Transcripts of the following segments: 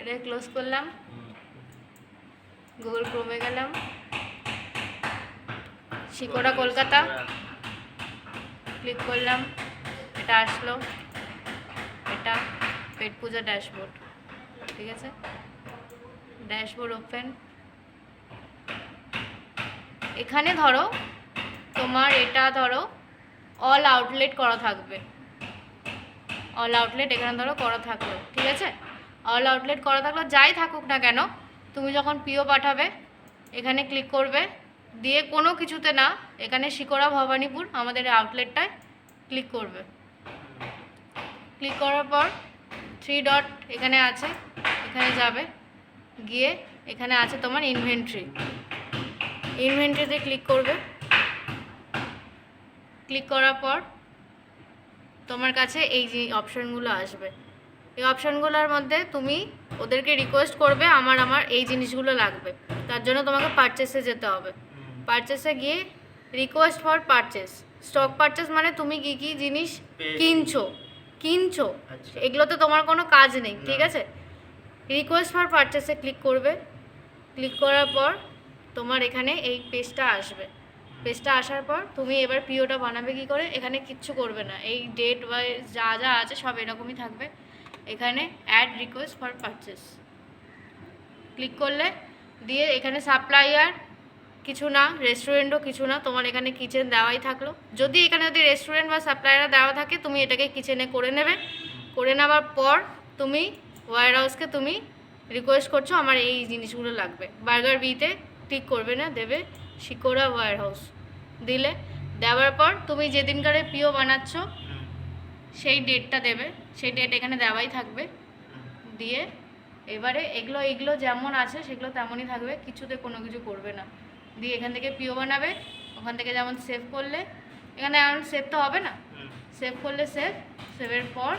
এটা ক্লোজ করলাম, গুগল ক্রোমে গেলাম, শিকোড়া কলকাতা ক্লিক করলাম, এটা আসলো, এটা পেট পূজা ড্যাশবোর্ড, ঠিক আছে, ড্যাশবোর্ড ওপেন। এখানে ধরো তোমার এটা ধরো অল আউটলেট করা থাকবে, অল আউটলেট এখানে ধরো করা থাকলো, ঠিক আছে, অল আউটলেট করা থাকলো, যাই থাকুক না কেন, তুমি যখন পিও পাঠাবে এখানে ক্লিক করবে, দিয়ে কোনো কিছুতে না, এখানে শিকোড়া ভবানীপুর আমাদের আউটলেটটায় ক্লিক করবে। ক্লিক করার পর 3 ডট এখানে আছে, এখানে যাবে, গিয়ে এখানে আছে তোমার ইনভেন্টরি, ইনভেন্টরিতে ক্লিক করবে। ক্লিক করার পর তোমার কাছে এই যে অপশানগুলো আসবে, এই অপশানগুলোর মধ্যে তুমি ওদেরকে রিকোয়েস্ট করবে আমার এই জিনিসগুলো লাগবে, তার জন্য তোমাকে পারচেসে যেতে হবে। পারচেসে গিয়ে request for purchase, stock purchase মানে তুমি কী কী জিনিস কিনছো এগুলোতে তোমার কোনো কাজ নেই, ঠিক আছে। রিকোয়েস্ট ফর পারচেসে ক্লিক করবে। ক্লিক করার পর তোমার এখানে এই পেজটা আসবে, পেজটা আসার পর তুমি এবার পিওটা বানাবে কি করে, এখানে কিচ্ছু করবে না, এই ডেট বা যা যা আছে সব এরকমই থাকবে। এখানে add request for purchase click করলে, দিয়ে এখানে সাপ্লায়ার কিছু না, রেস্টুরেন্টও কিছু না, তোমার এখানে কিচেন দেওয়াই থাকলো। যদি রেস্টুরেন্ট বা সাপ্লায়ার দেওয়া থাকে তুমি এটাকে কিচেনে করে নেবে। করে নেওয়ার পর তুমি ওয়্যার হাউসকে তুমি রিকোয়েস্ট করছো আমার এই জিনিসগুলো লাগবে, বার্গার বিতে ক্লিক করবে না, দেবে শিকোড়া ওয়্যার হাউস, দিলে দেওয়ার পর তুমি যেদিনকারে পিও বানাচ্ছ সেই ডেটটা দেবে, সেই ডেট এখানে দেওয়াই থাকবে। দিয়ে এবারে এগুলো যেমন আছে সেগুলো তেমনই থাকবে, কিছুতে কোনো কিছু করবে না। দিয়ে এখান থেকে পিও বানাবে, ওখান থেকে যেমন সেভ করলে, এখানে এমন সেভ তো হবে না, সেভ করলে সেভের পর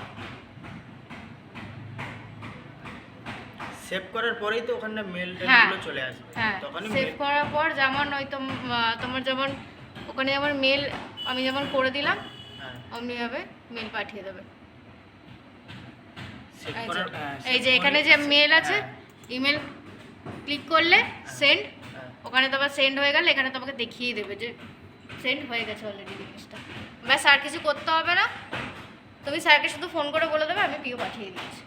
সেভ করার পরেই তো ওখানে মেলগুলো চলে আসবে। হ্যাঁ, সেভ করার পর যেমন ওই তোমার যেমন ওখানে যেমন মেল আমি যেমন করে দিলাম অমনিভাবে মেল পাঠিয়ে দেবে। এই যে এখানে যে মেল আছে, ইমেল ক্লিক করলে সেন্ড, ওখানে তো আবার সেন্ড হয়ে গেলে এখানে তোমাকে দেখিয়ে দেবে যে সেন্ড হয়ে গেছে অলরেডি জিনিসটা। ব্যাস আর কিছু করতে হবে না, তুমি স্যারকে শুধু ফোন করে বলে দেবে আমি পিও পাঠিয়ে দিচ্ছি।